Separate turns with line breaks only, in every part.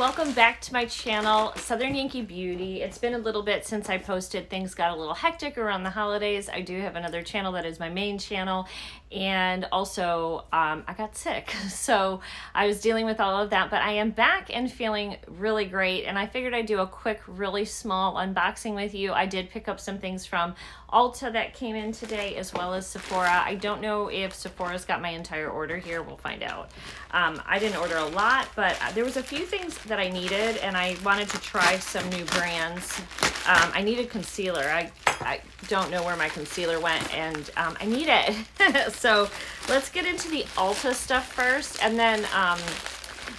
welcome back to my channel, Southern Yankee Beauty. It's been a little bit since I posted. Things got a little hectic around the holidays. I do have another channel that is my main channel, and also I got sick, so I was dealing with all of that, but I am back and feeling really great, and I figured I'd do a quick, really small unboxing with you. I did pick up some things from Ulta that came in today, as well as Sephora. I don't know if Sephora's got my entire order here. We'll find out. I didn't order a lot, but there was a few things that I needed, and I wanted to try some new brands. I needed concealer. I don't know where my concealer went, and I need it. So let's get into the Ulta stuff first, and then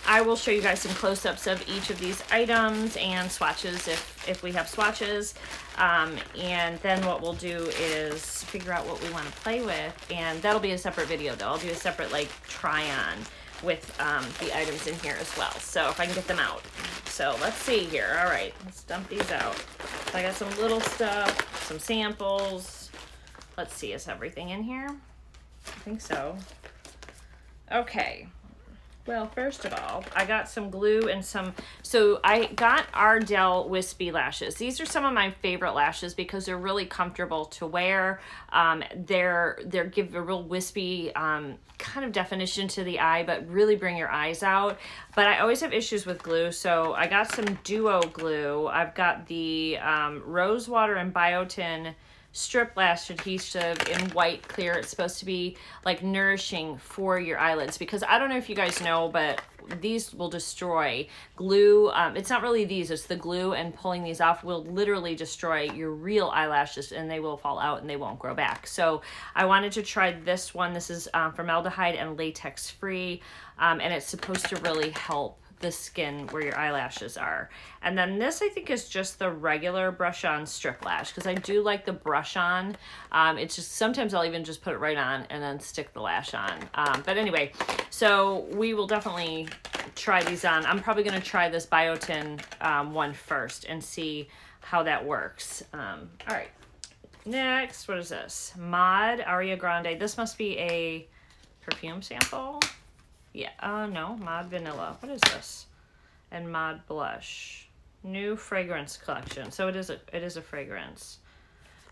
I will show you guys some close-ups of each of these items and swatches if we have swatches. And then what we'll do is figure out what we want to play with, and that'll be a separate video though. I'll do a separate like try-on with the items in here as well, so if I can get them out. So let's see here. All right, let's dump these out. So I got some little stuff, some samples. Let's see, is everything in here? I think so. Okay. Well, first of all, I got some glue and so I got Ardell wispie lashes. These are some of my favorite lashes because they're really comfortable to wear. They're give a real wispy kind of definition to the eye, but really bring your eyes out. But I always have issues with glue, so I got some duo glue. I've got the rose water and biotin strip lash adhesive in white clear. It's supposed to be like nourishing for your eyelids, because I don't know if you guys know, but these will destroy glue. It's not really these, it's the glue, and pulling these off will literally destroy your real eyelashes, and they will fall out and they won't grow back. So I wanted to try this one. This is formaldehyde and latex free, and it's supposed to really help the skin where your eyelashes are. And then this I think is just the regular brush on strip lash, because I do like the brush on. It's just sometimes I'll even just put it right on and then stick the lash on. But anyway, so we will definitely try these on. I'm probably going to try this biotin one first and see how that works. All right, next, what is this? Mod Aria Grande. This must be a perfume sample. Yeah, no, Mod Vanilla. What is this? And Mod Blush. New fragrance collection. So it is a fragrance.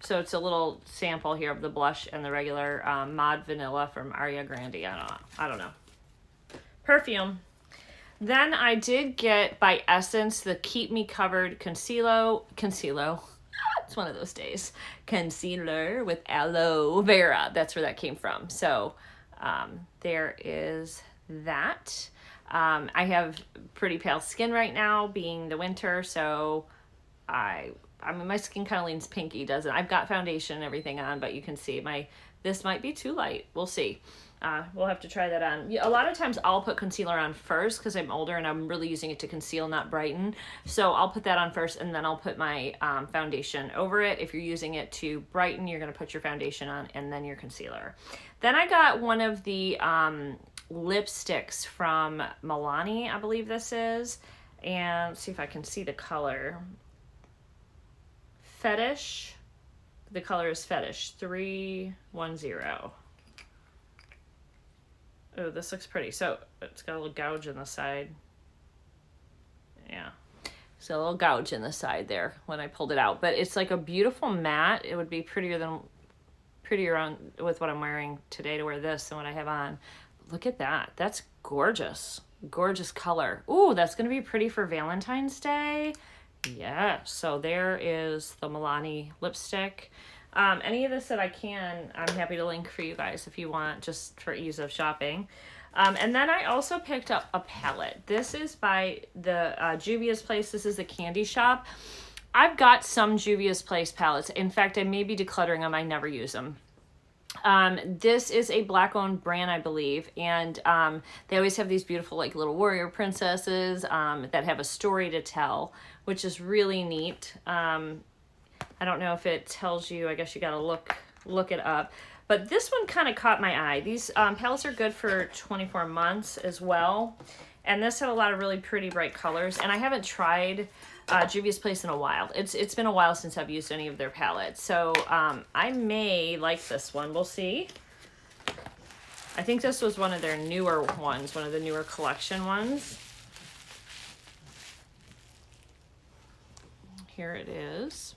So it's a little sample here of the blush and the regular Mod Vanilla from Aria Grande. I don't know. Perfume. Then I did get by Essence the Keep Me Covered Concealo. It's one of those days. Concealer with aloe vera. That's where that came from. So there is that. I have pretty pale skin right now, being the winter, so I mean my skin kind of leans pinky, doesn't it? I've got foundation and everything on, but you can see this might be too light. We'll see. We'll have to try that on. A lot of times I'll put concealer on first because I'm older and I'm really using it to conceal, not brighten. So I'll put that on first, and then I'll put my foundation over it. If you're using it to brighten, you're going to put your foundation on and then your concealer. Then I got one of the lipsticks from Milani, I believe this is. And let's see if I can see the color. Fetish. The color is Fetish 310. Oh, this looks pretty. So it's got a little gouge in the side. Yeah. So a little gouge in the side there when I pulled it out. But it's like a beautiful matte. It would be prettier on with what I'm wearing today to wear this than what I have on. Look at that. That's gorgeous. Gorgeous color. Ooh, that's going to be pretty for Valentine's Day. Yeah. So there is the Milani lipstick. Any of this that I can, I'm happy to link for you guys if you want, just for ease of shopping. And then I also picked up a palette. This is by the Juvias place. This is the candy shop. I've got some Juvias Place palettes. In fact, I may be decluttering them. I never use them. This is a black-owned brand, I believe, and they always have these beautiful like little warrior princesses that have a story to tell, which is really neat. I don't know if it tells you. I guess you gotta look it up. But this one kind of caught my eye. These palettes are good for 24 months as well. And this had a lot of really pretty bright colors. And I haven't tried Juvia's Place in a while. It's been a while since I've used any of their palettes. So I may like this one. We'll see. I think this was one of their newer ones, one of the newer collection ones. here it is.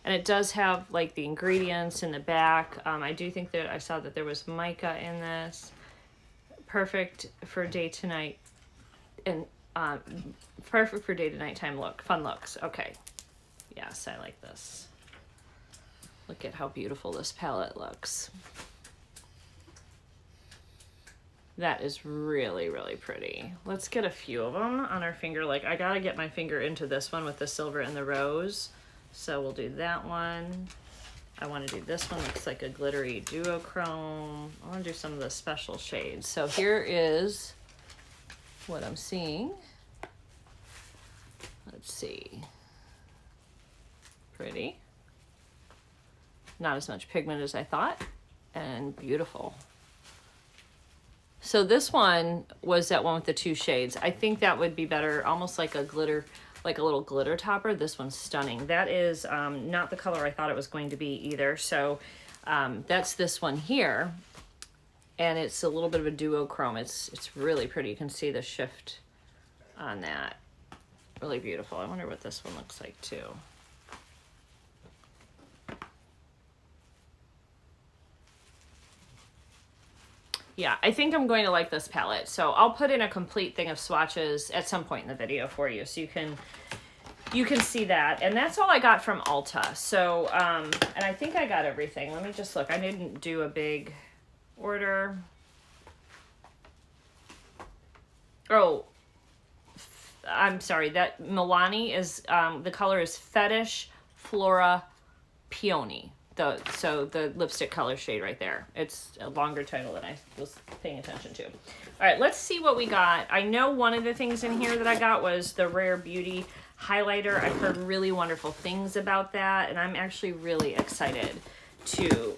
And it does have like the ingredients in the back. I do think that I saw that there was mica in this. Perfect for day to night, and perfect for day to nighttime look, fun looks. Okay, yes, I like this. Look at how beautiful this palette looks. That is really, really pretty. Let's get a few of them on our finger. Like, I gotta get my finger into this one with the silver and the rose. So we'll do that one. I want to do this one. Looks like a glittery duochrome. I want to do some of the special shades. So here is what I'm seeing. Let's see. Pretty. Not as much pigment as I thought. And beautiful. So this one was that one with the 2 shades. I think that would be better, almost like a glitter, like a little glitter topper. This one's stunning. That is not the color I thought it was going to be either. So that's this one here. And it's a little bit of a duochrome. It's really pretty. You can see the shift on that. Really beautiful. I wonder what this one looks like too. Yeah, I think I'm going to like this palette. So I'll put in a complete thing of swatches at some point in the video for you, so you can see that. And that's all I got from Ulta. So, and I think I got everything. Let me just look. I didn't do a big order. Oh, I'm sorry. That Milani is, the color is Fetish Flora Peony. So the lipstick color shade right there. It's a longer title than I was paying attention to. All right, let's see what we got. I know one of the things in here that I got was the Rare Beauty highlighter. I've heard really wonderful things about that, and I'm actually really excited to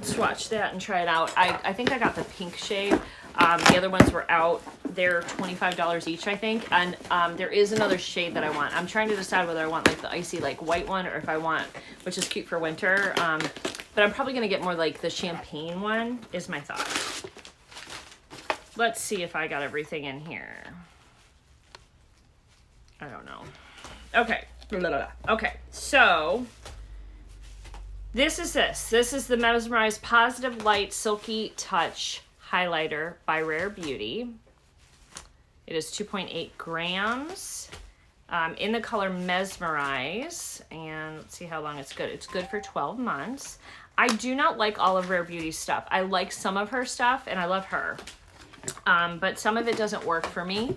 swatch that and try it out. I think I got the pink shade. The other ones were out. They're $25 each, I think. And there is another shade that I want. I'm trying to decide whether I want like the icy like white one, or if I want, which is cute for winter. But I'm probably gonna get more like the champagne one is my thought. Let's see if I got everything in here. I don't know. Okay. Okay, so this is the Mesmerized Positive Light Silky Touch highlighter by Rare Beauty. It is 2.8 grams in the color Mesmerize, and let's see how long it's good. It's good for 12 months. I do not like all of Rare Beauty's stuff. I like some of her stuff, and I love her, but some of it doesn't work for me,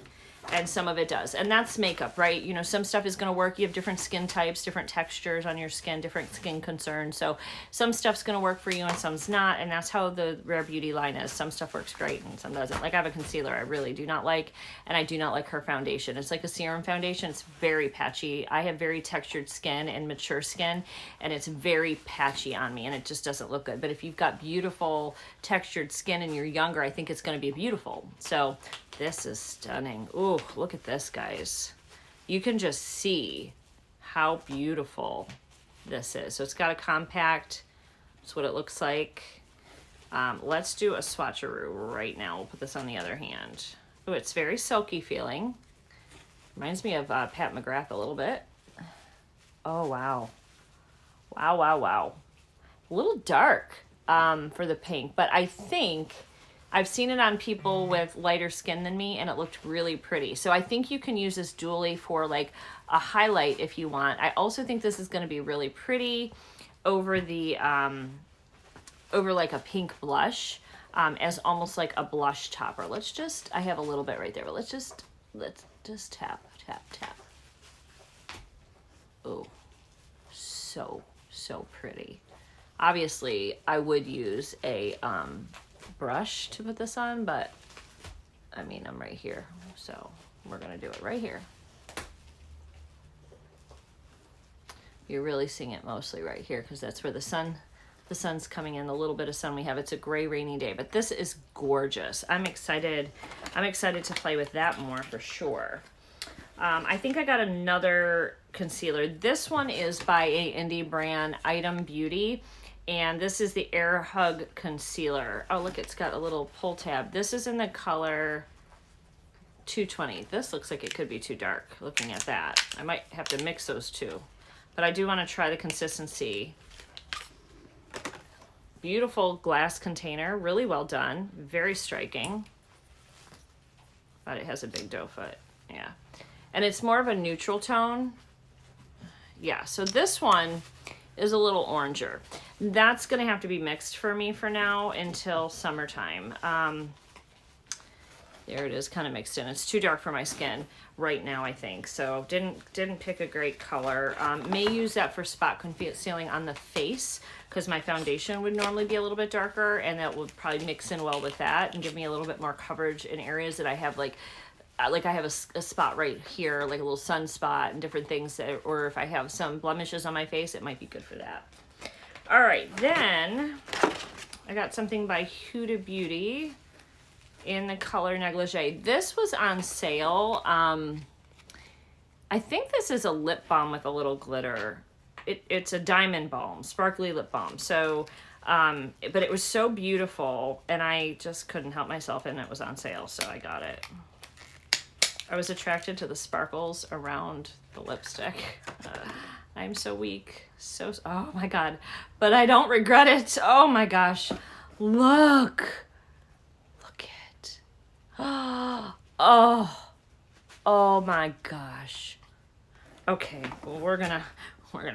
and some of it does. And that's makeup, right? You know, some stuff is going to work. You have different skin types, different textures on your skin, different skin concerns. So some stuff's going to work for you and some's not. And that's how the Rare Beauty line is. Some stuff works great and some doesn't. Like I have a concealer I really do not like, and I do not like her foundation. It's like a serum foundation. It's very patchy. I have very textured skin and mature skin, and it's very patchy on me, and it just doesn't look good. But if you've got beautiful textured skin and you're younger, I think it's going to be beautiful. So this is stunning. Ooh, look at this, guys. You can just see how beautiful this is. So it's got a compact. That's what it looks like. Let's do a swatcheroo right now. We'll put this on the other hand. Oh, it's very silky feeling. Reminds me of Pat McGrath a little bit. Oh, wow. Wow, wow, wow. A little dark for the pink, but I think I've seen it on people with lighter skin than me, and it looked really pretty. So I think you can use this dually for like a highlight if you want. I also think this is going to be really pretty over the over like a pink blush, as almost like a blush topper. Let's just, I have a little bit right there, but let's just tap, tap, tap. Oh, so pretty. Obviously, I would use a brush to put this on, but I mean, I'm right here, so we're gonna do it right here. You're really seeing it mostly right here because that's where the sun's coming in. The little bit of sun we have. It's a gray, rainy day, but this is gorgeous. I'm excited to play with that more for sure. I think I got another concealer. This one is by a indie brand, Item Beauty. And this is the Air Hug Concealer. Oh, look, it's got a little pull tab. This is in the color too 20. This looks like it could be too dark looking at that. I might have to mix those two, but I do want to try the consistency. Beautiful glass container, really well done, very striking. But it has a big doe foot, yeah. And it's more of a neutral tone. Yeah, so this one is a little oranger. That's gonna have to be mixed for me for now until summertime. There it is, kind of mixed in. It's too dark for my skin right now, I think. So didn't pick a great color. May use that for spot concealing on the face because my foundation would normally be a little bit darker, and that would probably mix in well with that and give me a little bit more coverage in areas that I have like I have a spot right here, like a little sunspot and different things that, or if I have some blemishes on my face, it might be good for that. All right, then I got something by Huda Beauty in the color Negligee. This was on sale. I think this is a lip balm with a little glitter. It's a diamond balm, sparkly lip balm. So, but it was so beautiful and I just couldn't help myself, and it was on sale, so I got it. I was attracted to the sparkles around the lipstick. I'm so weak. Oh my God. But I don't regret it. Oh my gosh. Look. Look it. Oh my gosh. Okay, well, we're gonna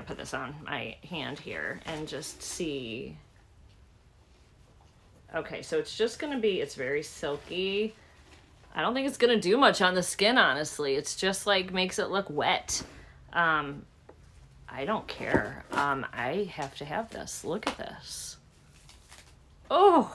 put this on my hand here and just see. Okay, so it's just gonna be, it's very silky. I don't think it's gonna do much on the skin, honestly. It's just like makes it look wet. I don't care. I have to have this. Look at this. Oh,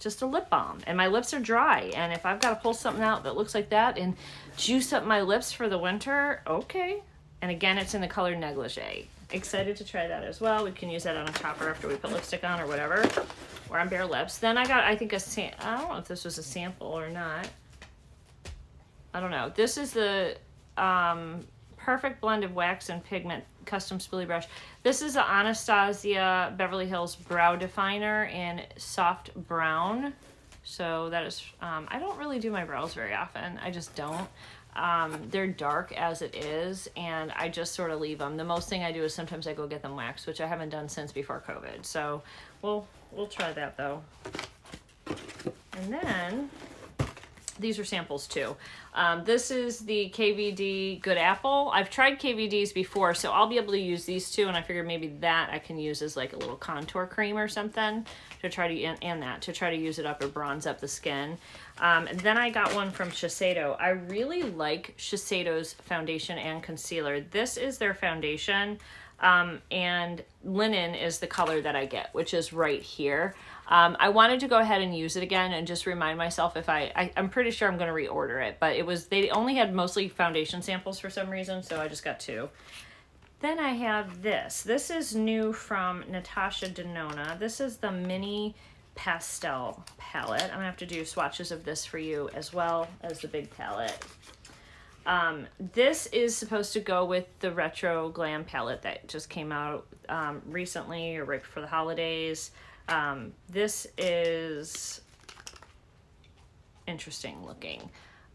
just a lip balm. And my lips are dry. And if I've got to pull something out that looks like that and juice up my lips for the winter, okay. And again, it's in the color Negligee. Excited to try that as well. We can use that on a topper after we put lipstick on or whatever, or on bare lips. Then I got, I think, I don't know if this was a sample or not. I don't know. This is the perfect blend of wax and pigment custom spoolie brush. This is the Anastasia Beverly Hills brow definer in soft brown. So that is, I don't really do my brows very often. I just don't. They're dark as it is, and I just sort of leave them. The most thing I do is sometimes I go get them waxed, which I haven't done since before COVID. So we'll try that though. And then these are samples too. This is the KVD Good Apple. I've tried KVDs before, so I'll be able to use these two, and I figured maybe that I can use as like a little contour cream or something to try to, and that to try to use it up or bronze up the skin. And then I got one from Shiseido. I really like Shiseido's foundation and concealer. This is their foundation, and linen is the color that I get, which is right here. I wanted to go ahead and use it again and just remind myself if I'm pretty sure I'm going to reorder it, but they only had mostly foundation samples for some reason, so I just got two. Then I have this. This is new from Natasha Denona. This is the mini pastel palette. I'm gonna have to do swatches of this for you as well as the big palette. This is supposed to go with the retro glam palette that just came out recently or right before the holidays. This is interesting looking.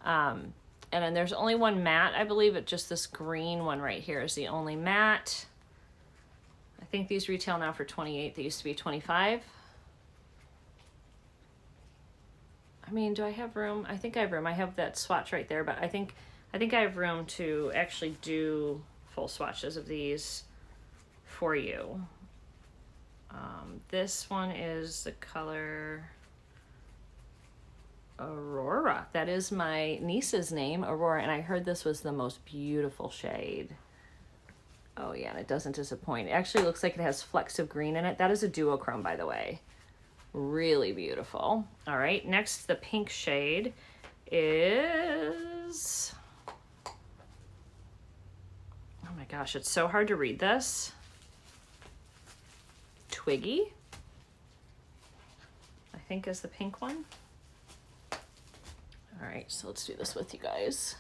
And then there's only one matte, I believe. It's just this green one right here is the only matte. I think these retail now for $28. They used to be $25. I mean, do I have room? I think I have room. I have that swatch right there, but I think I have room to actually do full swatches of these for you. This one is the color Aurora. That is my niece's name, Aurora, and I heard this was the most beautiful shade. Oh yeah, and it doesn't disappoint. It actually looks like it has flecks of green in it. That is a duochrome, by the way. Really beautiful. All right, next the pink shade is, oh my gosh, it's so hard to read this. Twiggy, I think is the pink one. All right, so let's do this with you guys.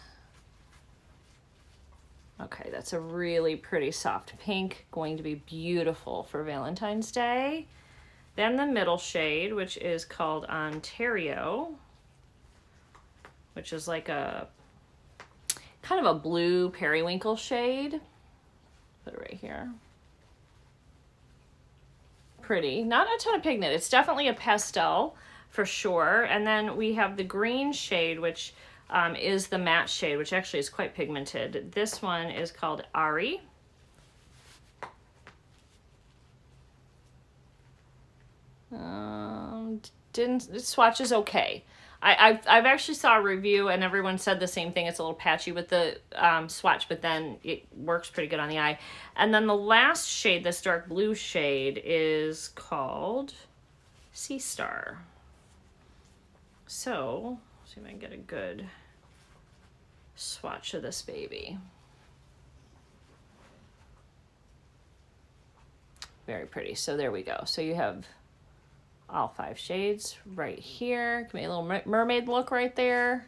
Okay, that's a really pretty soft pink, going to be beautiful for Valentine's Day. Then the middle shade, which is called Ontario, which is like a kind of a blue periwinkle shade. Put it right here. Pretty. Not a ton of pigment. It's definitely a pastel for sure. And then we have the green shade, which is the matte shade, which actually is quite pigmented. This one is called Ari. Didn't swatch is okay. I've actually saw a review and everyone said the same thing. It's a little patchy with the swatch, but then it works pretty good on the eye. And then the last shade, this dark blue shade, is called Sea Star. So, let's see if I can get a good swatch of this baby. Very pretty. So there we go. So you have all 5 shades right here. Give me a little mermaid look right there.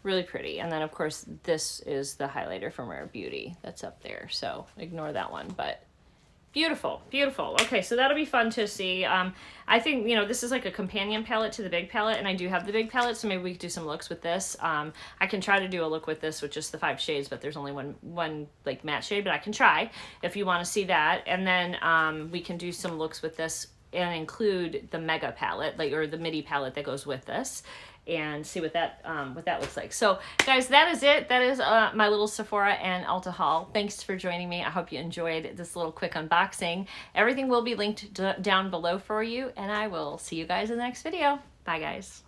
Really pretty. And then of course this is the highlighter from Rare Beauty that's up there. So ignore that one, but beautiful, beautiful. Okay, so that'll be fun to see. I think, you know, this is like a companion palette to the big palette, and I do have the big palette, so maybe we could do some looks with this. I can try to do a look with this with just the 5 shades, but there's only one like matte shade, but I can try if you want to see that. And then we can do some looks with this and include the mega palette, like, or the midi palette that goes with this, and see what that looks like. So guys, that is it. That is my little Sephora and Ulta haul. Thanks for joining me. I hope you enjoyed this little quick unboxing. Everything will be linked down below for you, and I will see you guys in the next video. Bye guys.